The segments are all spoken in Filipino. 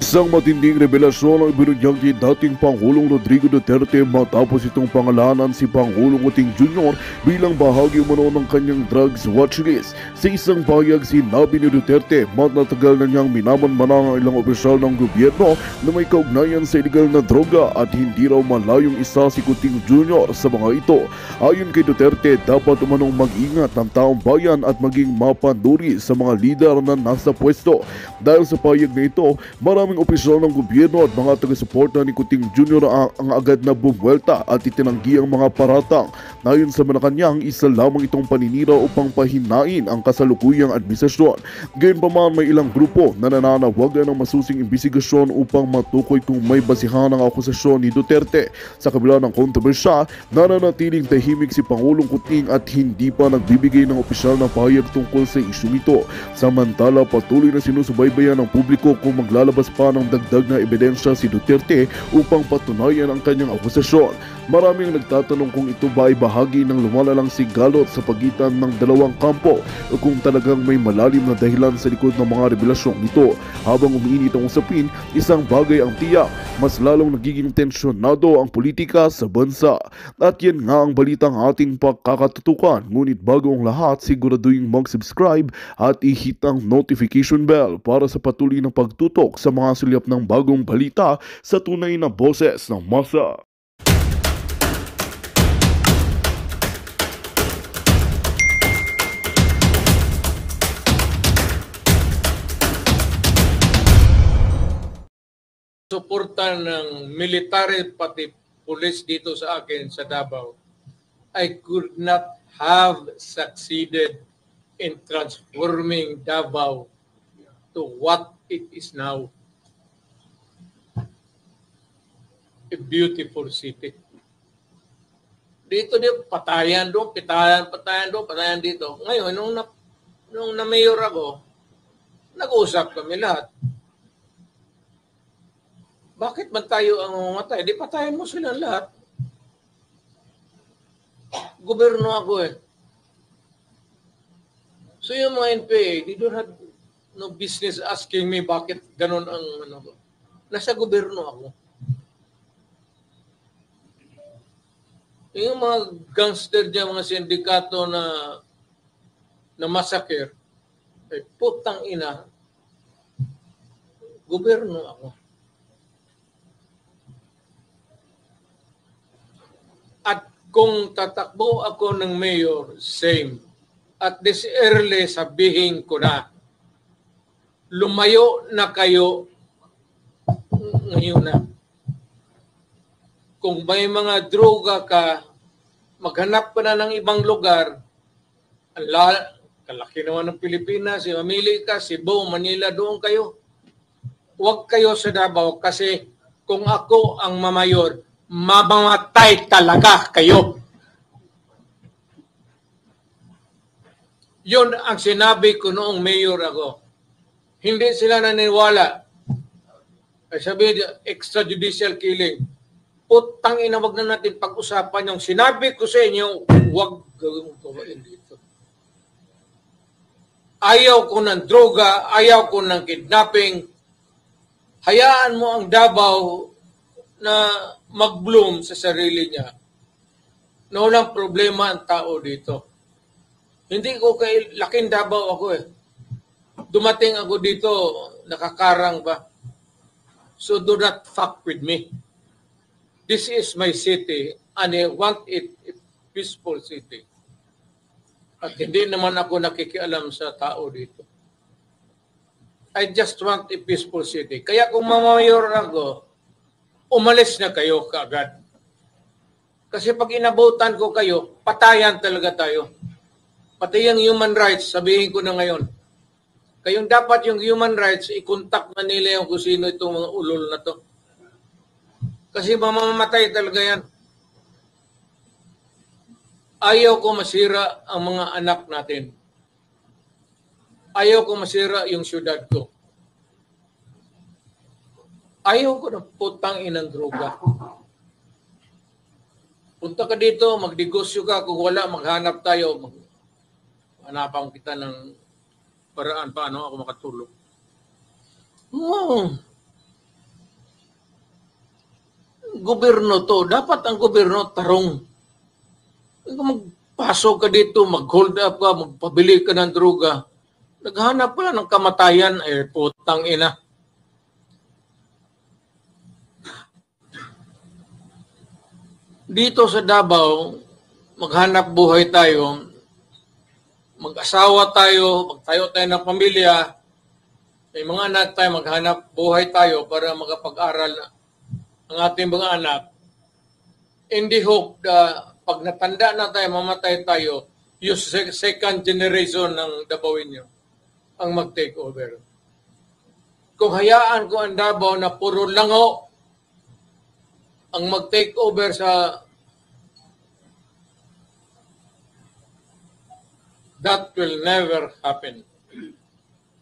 Isang matinding revelasyon ang ibinunyag ni dating Pangulong Rodrigo Duterte matapos itong pangalanan si Pangulong Kuting Jr. bilang bahagi umano ng kanyang drugs watch list. Sa isang pahayag, sinabi ni Duterte matagal na niyang minamanmanang ang ilang opisyal ng gobyerno na may kaugnayan sa illegal na droga at hindi raw malayong isa si Kuting Jr. sa mga ito. Ayon kay Duterte, dapat umanong mag-ingat ng taong bayan at maging mapanduri sa mga lider na nasa pwesto. Dahil sa pahayag na ito, maraming opisyal ng gobyerno at mga taga-suporta ni Kuting Jr. ang agad na bumwelta at itinanggi ang mga paratang. Ayon sa Malacanang, isa lamang itong paninira upang pahinain ang kasalukuyang administrasyon. Gayunpaman, may ilang grupo na nananawagan ng masusing imbestigasyon upang matukoy kung may basihan ang akusasyon ni Duterte. Sa kabila ng kontrobersya, nananatiling tahimik si Pangulong Kuting at hindi pa nagbibigay ng opisyal na pahayag tungkol sa isyung ito. Samantala, patuloy na sinusubaybayan ng publiko kung maglalabas pa ng dagdag na ebidensya si Duterte upang patunayan ang kanyang akusasyon. Maraming nagtatanong kung ito ba ay bahagi ng lumalalang sigalot sa pagitan ng dalawang kampo o kung talagang may malalim na dahilan sa likod ng mga revelasyong ito. Habang umiinit ang usapin, isang bagay ang tiyak, mas lalong nagiging tensyonado ang politika sa bansa. At yan nga ang balitang ating pagkakatutukan. Ngunit bago ang lahat, siguraduhin mag-subscribe at i-hit ang notification bell para sa patuloy na pagtutok sa mga sulyap ng bagong balita sa tunay na boses ng masa. Suporta ng military pati police dito sa akin sa Davao, I could not have succeeded in transforming Davao to what it is now. A beautiful city. Dito patayan doon, patayan dito. Ngayon, nung na-mayor ako, nag-usap kami lahat. Bakit ba tayo ang umatay? Di patayin mo silang lahat. Gobyerno ako eh. So yung mga NPA, they don't have no business asking me bakit ganun ang ano ko. Nasa gobyerno ako. Yung mga gangster dyan, mga sindikato na massacre, eh, putang ina, gobyerno ako. At kung tatakbo ako ng mayor, same. At this early, sabihin ko na, lumayo na kayo ngayon na. Kung may mga droga ka, maghanap ka na ng ibang lugar. Kalaki naman ng Pilipinas, mamili ka, Cebu, Manila, doon kayo. Huwag kayo sa Davao kasi kung ako ang mamayor, mamamatay talaga kayo. Yun ang sinabi ko noong mayor ako. Hindi sila naniniwala. Ay sabi, extrajudicial killing. Putang ina, wag na natin pag-usapan yung sinabi ko sa inyo, wag gawin dito. Ayaw ko ng droga, ayaw ko ng kidnapping. Hayaan mo ang Davao na mag-bloom sa sarili niya na walang problema ang tao dito. Hindi ko kay laking Davao ako eh. Dumating ako dito, nakakarang ba? So do not fuck with me. This is my city and I want it a peaceful city. At hindi naman ako nakikialam sa tao dito. I just want a peaceful city. Kaya kung mamayor ako, umalis na kayo kaagad. Kasi pag inabutan ko kayo, patayan talaga tayo. Pati yung human rights, sabihin ko na ngayon. Kayong dapat yung human rights, i-contact na nila yung kung sino itong mga ulol na to. Kasi mamamatay talaga yan. Ayaw ko masira ang mga anak natin. Ayaw ko masira yung syudad ko. Ayaw ko ng putang inang droga. Punta ka dito, magdegosyo ka. Kung wala, maghanap tayo. Hanapan kita ng paraan paano ako makatulog. gobyerno to. Dapat ang gobyerno tarong. Kung magpasok ka dito, mag-hold up ka, magpabili ka ng droga, naghanap pa ng kamatayan, putang ina. Dito sa Davao, maghanap buhay tayo, mag-asawa tayo, magtayo tayo ng pamilya, may mga anak tayo, maghanap buhay tayo para makapag-aral ang ating mga anak. In the hope na pag natanda na tayo, mamatay tayo, yung second generation ng Davaoenyo ang mag-take over. Kung hayaan ko ang Davao na puro lango ang mag-take over sa that will never happen.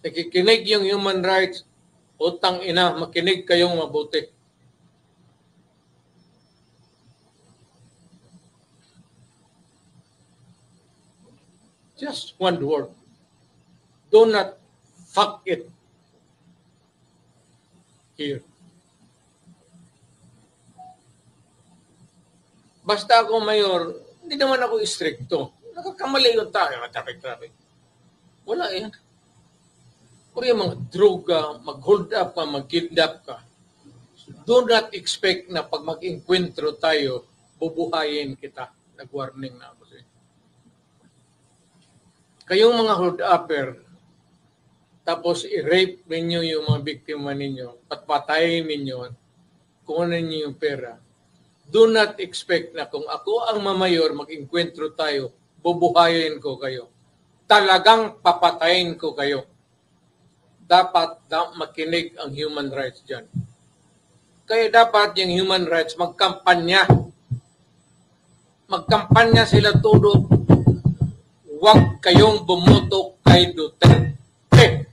Nakikinig yung human rights, utang ina, makinig kayong mabuti. Just one word. Do not fuck it here. Basta ako mayor, hindi naman ako istrikto. Nakakamali yung tayo, traffic. Wala yan. Kung yung mga droga, mag-hold up ka, mag-kidnap ka, do not expect na pag mag-enkwentro tayo, bubuhayin kita. Nag-warning na ako sa'yo. Kayong mga hold-upper, tapos i-rape ninyo yung mga biktima ninyo, patpatayin ninyo, kunin ninyo yung pera. Do not expect na kung ako ang mamayor, mag-enkwentro tayo, bubuhayin ko kayo. Talagang papatayin ko kayo. Dapat makinig ang human rights dyan. Kaya dapat yung human rights magkampanya. Magkampanya sila todo. Huwag kayong bumoto kay Duterte.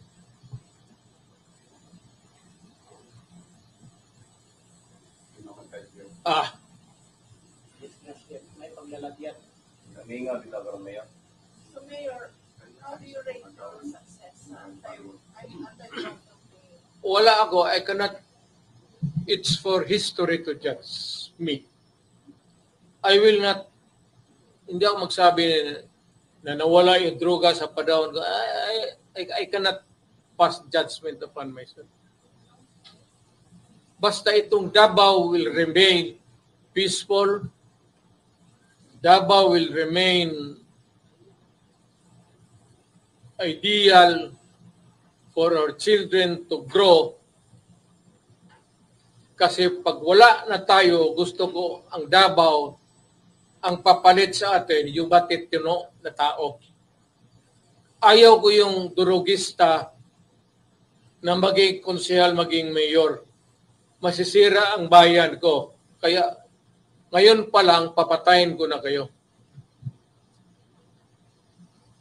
May paglalagyan. Kami nga, Bita Mayor. So, Mayor, how do you rate your success sa anti-drug campaign? Wala ako. I cannot. It's for history to judge me. I will not. Hindi ako magsabi na nawala yung droga sa padawon. I cannot pass judgment upon myself. Basta itong Davao will remain peaceful. Davao will remain ideal for our children to grow. Kasi pag wala na tayo, gusto ko ang Davao, ang papalit sa atin, yung matitino na tao. Ayaw ko yung durugista na maging konsehal, maging mayor. Masisira ang bayan ko. Kaya ngayon pa lang, papatayin ko na kayo.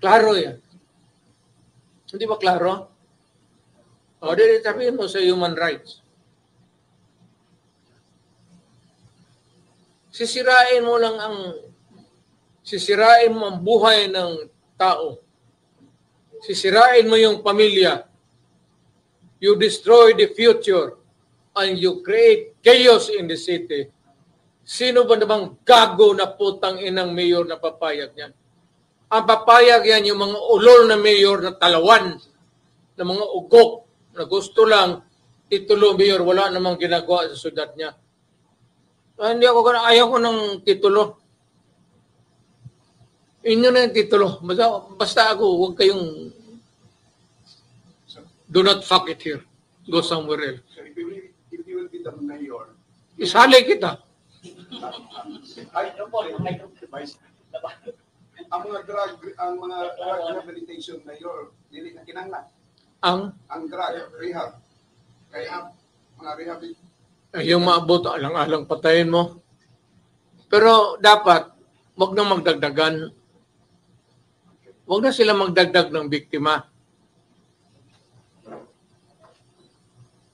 Klaro yan. Hindi ba klaro? O, di sabihin mo sa human rights. Sisirain mo ang buhay ng tao. Sisirain mo yung pamilya. You destroy the future and you create chaos in the city. Sino ba namang gago na putang inang mayor na papayag yan? Ang papayag yan yung mga ulol na mayor na talawan, na mga ugok, na gusto lang titulo mayor, wala namang ginagawa sa syudad niya. Hindi ako ayaw ko ng titulo. Inyo na yung titulo. Basta ako, huwag kayong do not fuck it here. Go somewhere else. So if you will be the mayor, Isali kita. ang mga drug rehabilitation mayor, dili na kinanglan. Ang drug rehab. Kaya mga rehabilitation Yung maabot, alang-alang patayin mo. Pero dapat, wag na magdagdagan. Wag na sila magdagdag ng biktima.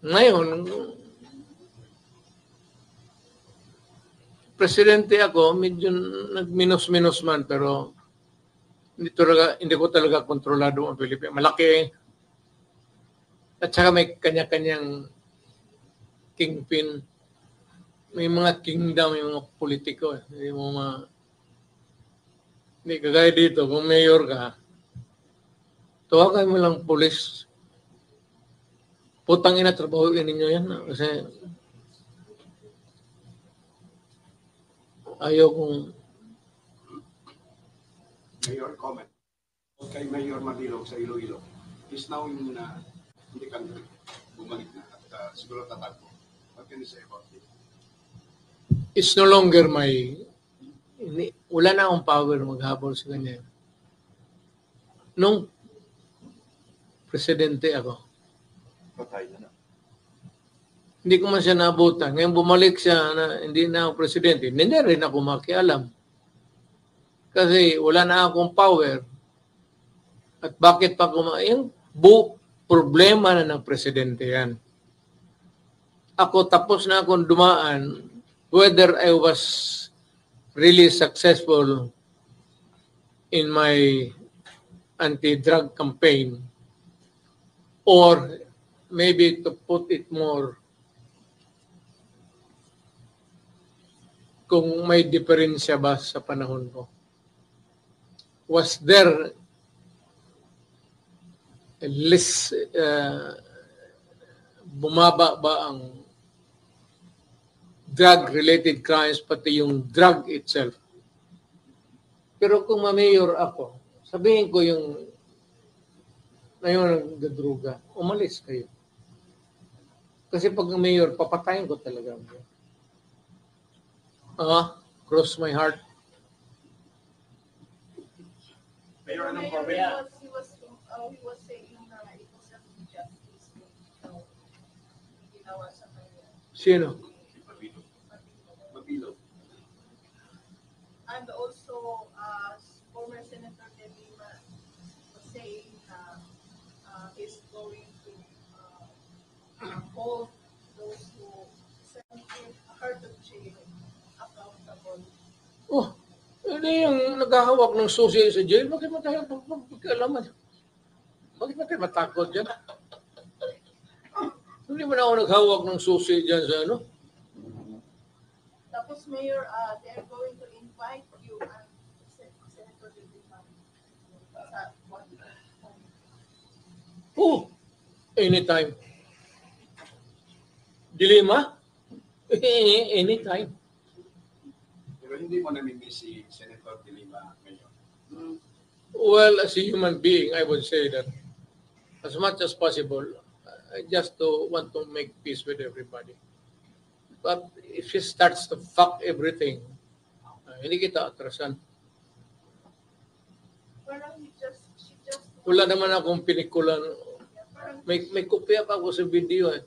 Ngayon, presidente ako, medyo nagminus-minus man, pero hindi ko talaga kontrolado ang Pilipinas. Malaki. At saka may kanya-kanyang kingpin. may mga kingdom, may mga politiko. Hindi mo hindi kagaya dito, kung mayor ka, tawagan mo lang pulis. Putang ina, trabahoin ninyo yan. Kasi ayaw kong... Mayor, comment. Kay Mayor Mabilog sa Iloilo is now in the country. Bumalik na at siguro tatagpo. What can you say about it? It's no longer wala na akong power maghabol sa kanya. Nung presidente ako, Patay na. hindi ko man siya naabutan. Ngayon bumalik siya na hindi na ako presidente. Hindi rin ako makialam. Kasi wala na akong power. At bakit pa yung problema na ng presidente yan. Ako tapos na akong dumaan whether I was really successful in my anti-drug campaign or maybe to put it more kung may diferensya ba sa panahon ko. Was there less bumaba ba ang drug-related crimes pati yung drug itself? Pero kung ma-mayor ako, sabihin ko yung ngayon nagdadruga, umalis kayo. Kasi pag mayor, papatayin ko talaga. Cross my heart. Mayor, anong Mayor, comment? he was saying na it was an injustice. So, ginawa sa kanya. Sino? Mabilog. And also, former Senator De Lima was saying he's going to hold those who sent him hurt of jail accountable. Oh, hindi yung naghahawak ng susi sa jail. Bakit mo tayo pagkalaman? Bakit mo tayo matakot dyan? Hindi mo na ako naghawak ng susi dyan sa ano? Tapos, Mayor, they're going to invite you and Senator De Lima sa one. Oh, anytime. Dilema? Anytime. Pero hindi mo namimiss si Senator De Lima, Mayor. Well, as a human being, I would say that as much as possible, I just want to make peace with everybody. But if she starts to fuck everything, hindi kita atrasan. Parang she just Wala naman akong pinikulan. parang, May kopya pa ako sa video eh.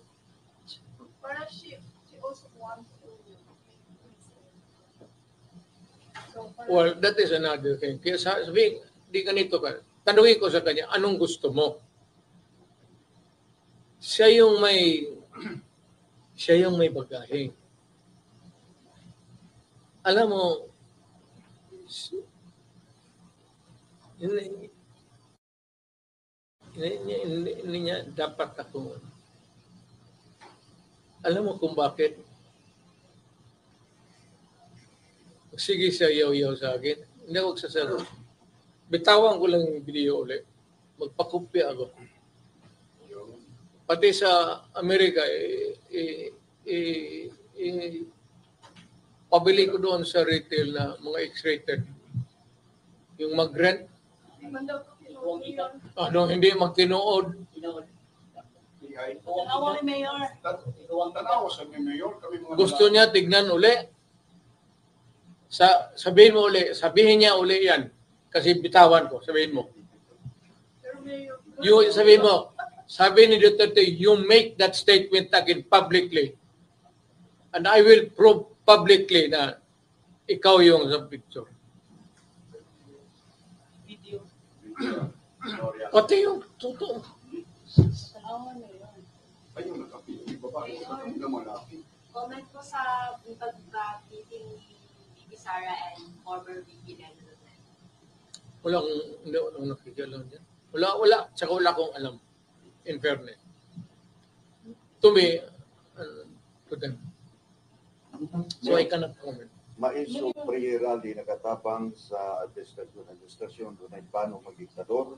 parang she also wants to make peace. So, parang, Well, that is another thing. Kaya sabihin, di ganito ka. Tanungin ko sa kanya, anong gusto mo? Siya yung may bagahe. Alam mo, hindi niya dapat ako. Alam mo kung bakit? Sige siya yaw-yaw sa akin. Hindi ako sasagot. Bitawan ko lang yung video ulit. Magpakopya ako. Pati sa Amerika, pabili ko doon sa retail na mga X-rated. Yung mag-rent, naman daw ito kinuha. hindi magtinood. Tanawa ni Mayor. Tanaw sa Mayor. Kami mga Gusto niya tignan uli. Sabihin niya uli yan. Kasi bitawan ko, sabihin mo. Pero Mayor, Sabihin mo, sabi ni Duterte, you make that statement again publicly. And I will prove publicly na ikaw yung sa picture. video. Pati yung totoo. Tanawa na yun. Ayun, nakapili. Babae, nakapili na malaki. Comment po sa pag-meeting ni VP Sara and former VP Leno. Hindi akong nakikialam dyan. Wala. Tsaka wala akong alam. In fairness. To me, to them. So I cannot comment. Maiso pre-rally nakatabang sa administrasyon doon ay paano mag-diktador.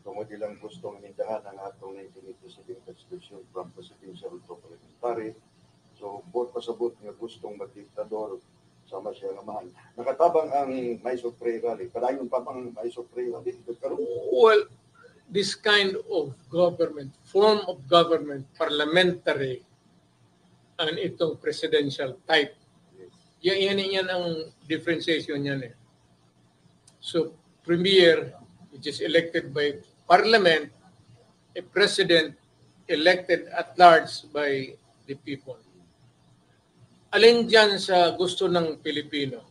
Tungod ilang gustong inindahan ang atong 1987 Constitution from presidential to parliamentary. So, bot pasabot nga gustong mag-diktador sama siya nga mahal. Nakatabang ang Maiso pre-rally. Padayon pa bang Maiso pre-rally? Well, this kind of government, form of government, parliamentary, and itong presidential type, yan ang differentiation yan eh. So, premier, which is elected by parliament, a president elected at large by the people. Alin dyan sa gusto ng Pilipino?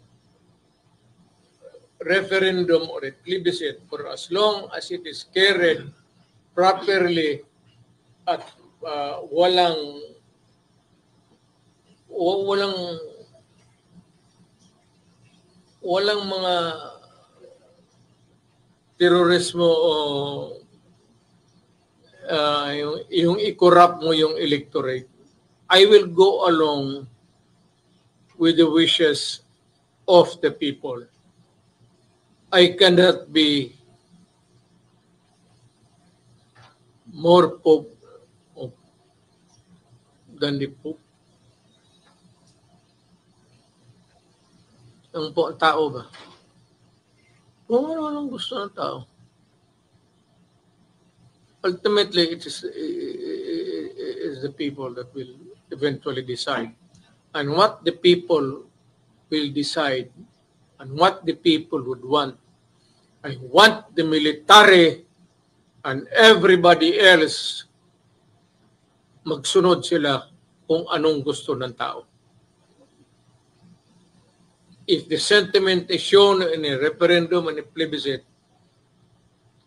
Referendum or a plebiscite, for as long as it is carried properly at walang mga terorismo o yung i-corrupt mo yung electorate, I will go along with the wishes of the people. I cannot be more Pope than the Pope. Ang tao ba? Kung ano ang gusto ng tao. Ultimately, it is the people that will eventually decide. And what the people will decide and what the people would want. I want the military and everybody else magsunod sila kung anong gusto ng tao. If the sentiment is shown in a referendum and a plebiscite,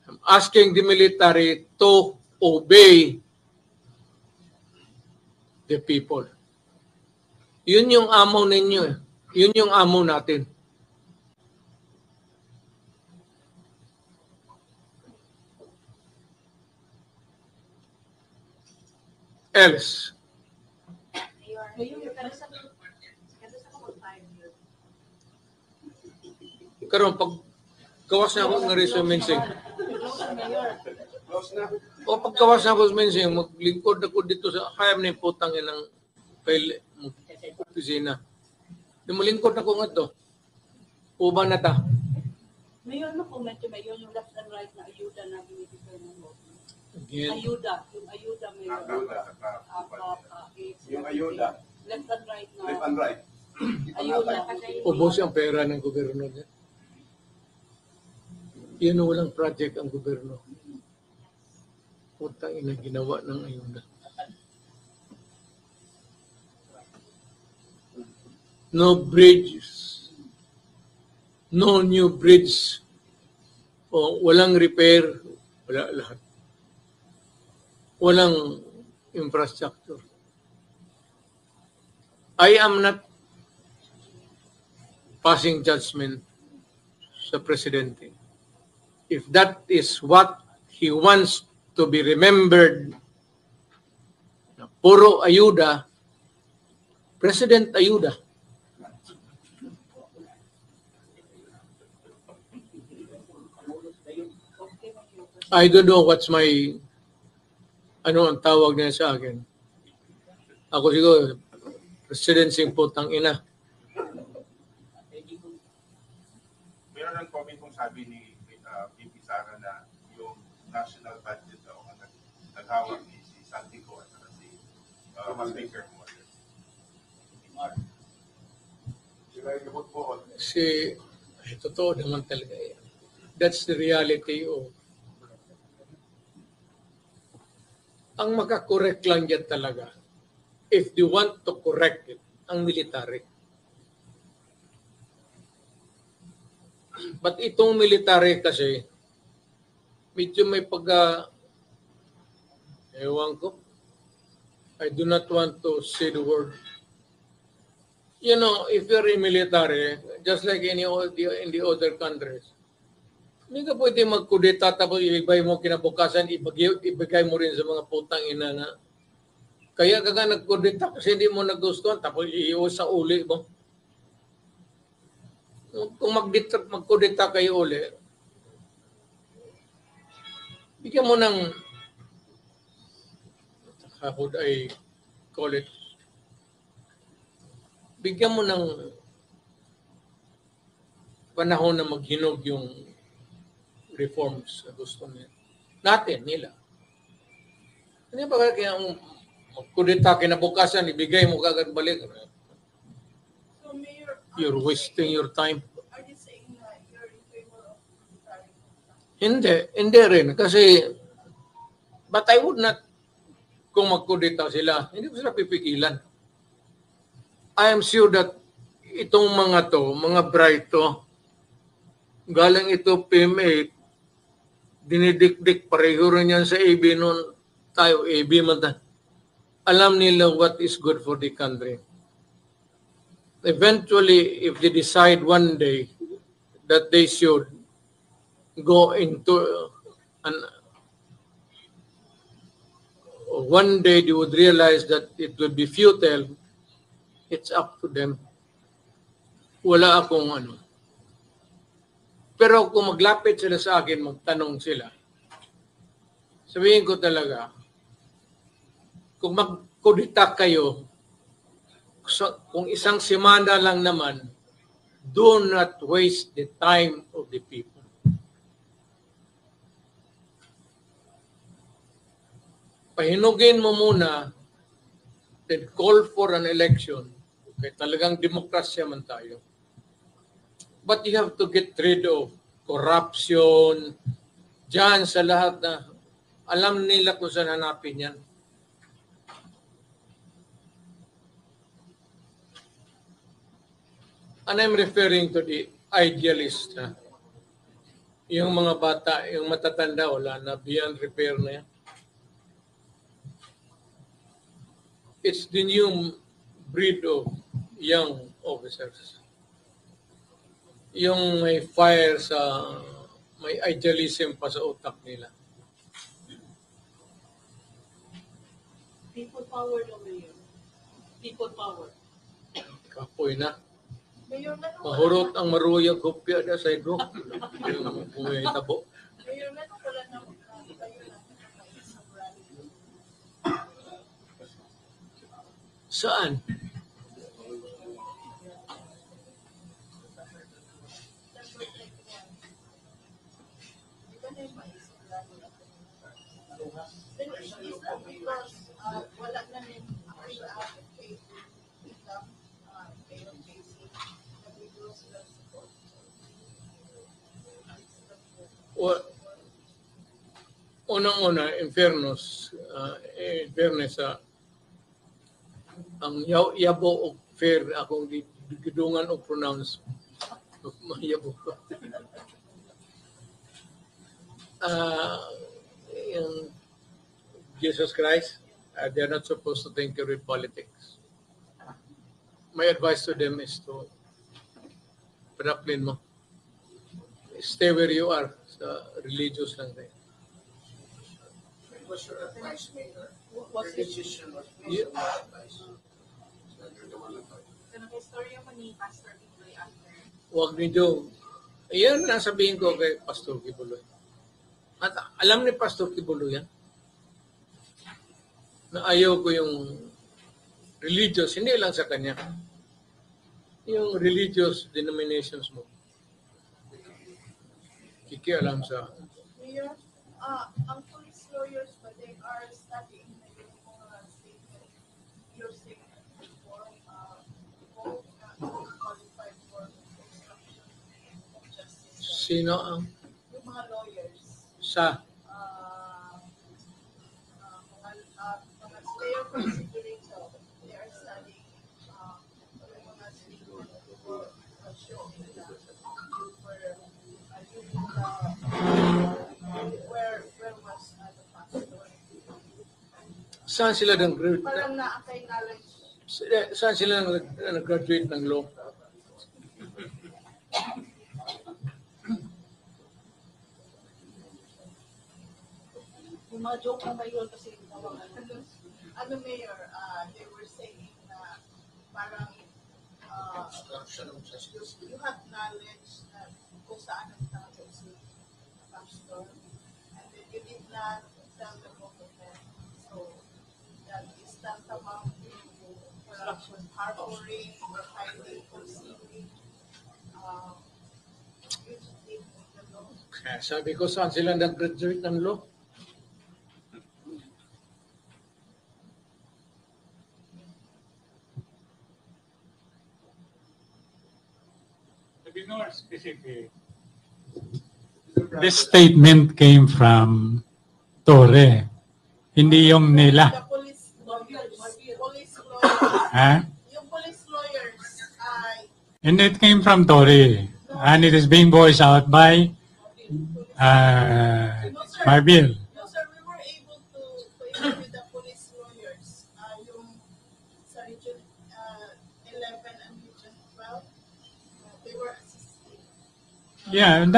I'm asking the military to obey the people. Yun yung amo ninyo eh. Yun yung amo natin. Else. Karon pag kawas na ako ng resume mensing. O pagkawas na ako ng mensing, maglingkod ako dito sa kaya ni putang inang file opisina. Lumulingkod ako nga to. Uban na ta. Mayor, no comment yung mayor, yung left and right na ayuda na binibigay ng government. Again. Ayuda, yung ayuda mayor. Yung ayuda. Left and right na. Left and right. Ayuda. Ubos ang pera ng gobyerno niya. Yan walang project ang gobyerno. Putang ina ginawa ng ayuda. No bridges. No new bridge. O walang repair. Wala lahat. Walang infrastructure. I am not passing judgment sa presidente. If that is what he wants to be remembered, na puro ayuda, President ayuda. I don't know what's my, ano ang tawag niya sa akin. Ako siguro, presidency putang ina. Meron ng comment kung sabi ni VP Sara na yung national budget daw ang naghawak ni si Santico at saka si Speaker Morales. Sila yung kabutbuhon. Totoo naman talaga yan. That's the reality of ang makakorek lang yan talaga. If they want to correct it, ang military. But itong military kasi, medyo may ewan ko, I do not want to say the word. You know, if you're in military, just like in the other countries, hindi ka pwede magkudeta tapos ibigay mo kinabukasan, ibigay mo rin sa mga putang ina na Kaya ka nga nagkudita kasi hindi mo nagustuhan, tapos iiwas sa uli mo. Kung magkudita kayo uli, bigyan mo ng, how would I call it? Bigyan mo ng panahon na maghinog yung reforms na gusto nila. Hindi ba kaya magkudita kinabukasan, ibigay mo kagad balik? So, Mayor, You're wasting your time. are you saying that you're in favor of military? Hindi rin. Kasi, but I would not, kung magkudita sila, hindi ko sila pipigilan. I am sure that itong mga to, mga bright to, galing ito PMA, dinidikdik pareho rin yan sa AB noon tayo, AB man tayo. Alam nila what is good for the country. Eventually, if they decide one day that they should go into one day they would realize that it would be futile, it's up to them. Wala akong ano. Pero kung maglapit sila sa akin, magtanong sila, sabihin ko talaga, kung magkudita kayo, kung isang semana lang naman, do not waste the time of the people. Pahinugin mo muna, then call for an election. Okay, talagang demokrasya man tayo. But you have to get rid of corruption, dyan sa lahat na alam nila kung saan hanapin yan. And I'm referring to the idealist. Yung mga bata, yung matatanda, wala na, beyond repair na yan. It's the new breed of young officers. Yung may fire sa, may idealism pa sa utak nila. People power daw Mayor. People power. Kapoy na. Mayor, Mahurot ang maruyag hupya na sa ito. Yung tabo. Mayor, meron wala na tayo na isang rally. Saan? Is that because wala na rin pre-allocate income kayo facing nag-withdraw sila support? Unang-una, in fairness sa ang yabo o fair akong gidungan o pronounce mahiyabo ko. Yung Jesus Christ, they're not supposed to tinker with politics. My advice to them is to panaplin mo. Stay where you are. Sa religious lang tayo. What's your advice, Mayor? What's Your his decision was based on what advice? You're the one that thought. Istorya mo ni Pastor Kibuloy after. Huwag ninyo. Ayan ang sabihin ko kay Pastor Kibuloy. At alam ni Pastor Kibuloy yan. Na ayaw ko yung religious, hindi lang sa kanya. Yung religious denominations mo. Kikialam sa... Mayor, ang police lawyers ba, they are studying na yung mga statement, your statement before, both qualified for obstruction of justice. Sino ang... Yung mga lawyers, Sa... mga slayer prosecutor, they are studying yung mga statement before showing that you were, where was the pastor? Saan sila nag-graduate? Parang na-apply knowledge. Saan sila nag-graduate ng law? Yung mga joke ng Mayor kasi ano Mayor, they were saying na parang you have knowledge na kung saan ang tao si Pastor, and then you did not tell the both of them. So, that is tantamount to harboring or hiding concealing fugitive of the law. Kaya sabi ko, saan sila nag-graduate ng law? To be more specific, this statement came from Torre, hindi yung nila. The police lawyers. Huh? Yung police lawyers ay And it came from Torre, and it is being voiced out by Bill. no sir, we were able to interview the police lawyers. Yung sa Region 11 and Region 12, they were assisting. Yeah,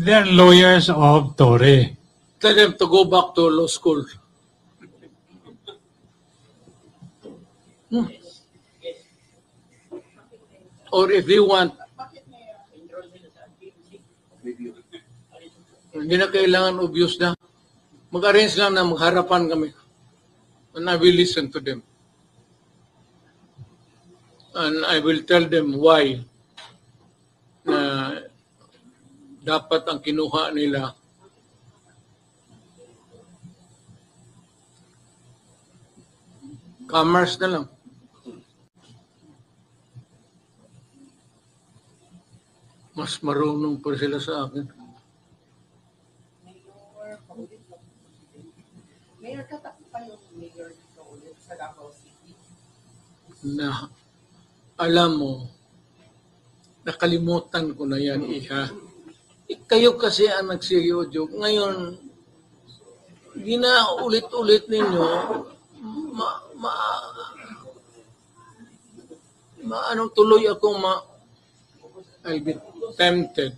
they're lawyers of Torre. Tell them to go back to law school. Or if they want, Bakit Mayor? hindi na kailangan obvious na. Mag-arrange lang na magharapan kami. And I will listen to them. And I will tell them why na dapat ang kinuha nila commerce na lang. Mas marunong pa sila sa akin. Mayor, tatak pa yung mayor dito ulit sa Davao City. Na alam mo, nakalimutan ko na yan, iha. Kayo kasi ang nagseryoso. Ngayon, hindi na ulit-ulit ninyo, anong tuloy akong I'll be tempted.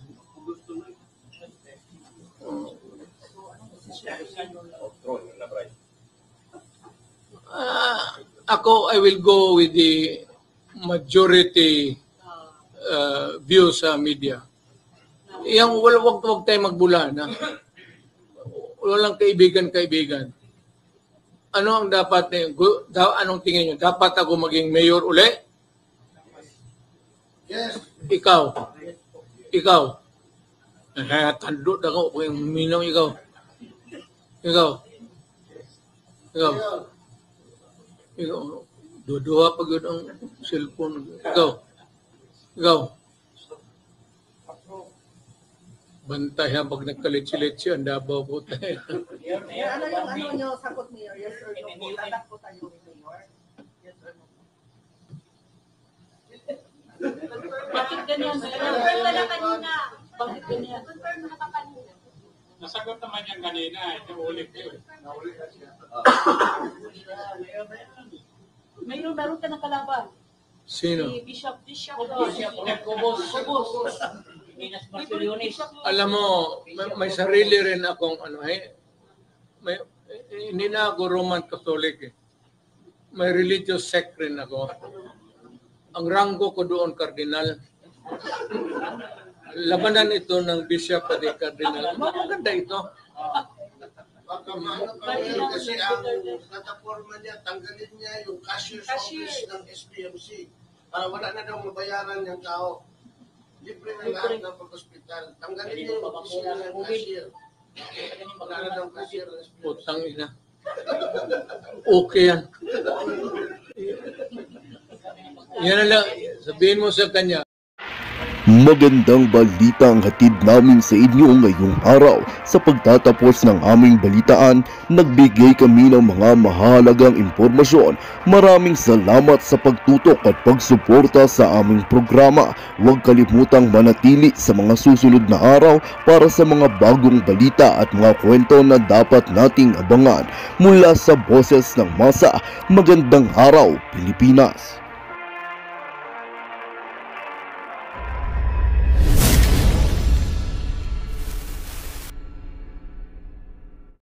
Ako, I will go with the majority view sa media. Yang wag tayo magbulan. Walang kaibigan. Ano ang dapat anong tingin niyo? Dapat ako maging mayor uli? Yes. Ikaw. Kaya tandot ako kung minong ikaw. Duduha pag yun ang cellphone. Ikaw. Bantay ha, pag nagkalit-silit siya, ang Davao po tayo. Mayor, ano yung nyo sagot, Mayor? Yes or no? Tatak po tayo, Mayor? Yes or no? Bakit ganyan? Confirm na lang kanina. Bakit ganyan? Confirm na lang kanina. Nasagot naman yan kanina, ulit yun. Mayor, meron ka ng kalaban. Sino? Si Bishop. Kubos. Alam mo, may sarili rin akong hindi na ako Roman Catholic eh. May religious sect rin ako. Ang ranggo ko doon, Cardinal. Labanan ito ng Bishop at Cardinal. Maganda ito. Kasi ang plataforma niya, tanggalin niya yung cashier's office ng SPMC para wala na daw mabayaran yung tao. Libre na lahat ng pag-hospital. Tanggalin niya yung opisina ng cashier. Wala na daw cashier ng SPMC. Putang ina. Okay yan. Yan na lang. Sabihin mo sa kanya. Magandang balita ang hatid namin sa inyo ngayong araw. Sa pagtatapos ng aming balitaan, nagbigay kami ng mga mahalagang impormasyon. Maraming salamat sa pagtutok at pagsuporta sa aming programa. Huwag kalimutang manatili sa mga susunod na araw para sa mga bagong balita at mga kwento na dapat nating abangan. Mula sa Boses ng Masa, magandang araw, Pilipinas!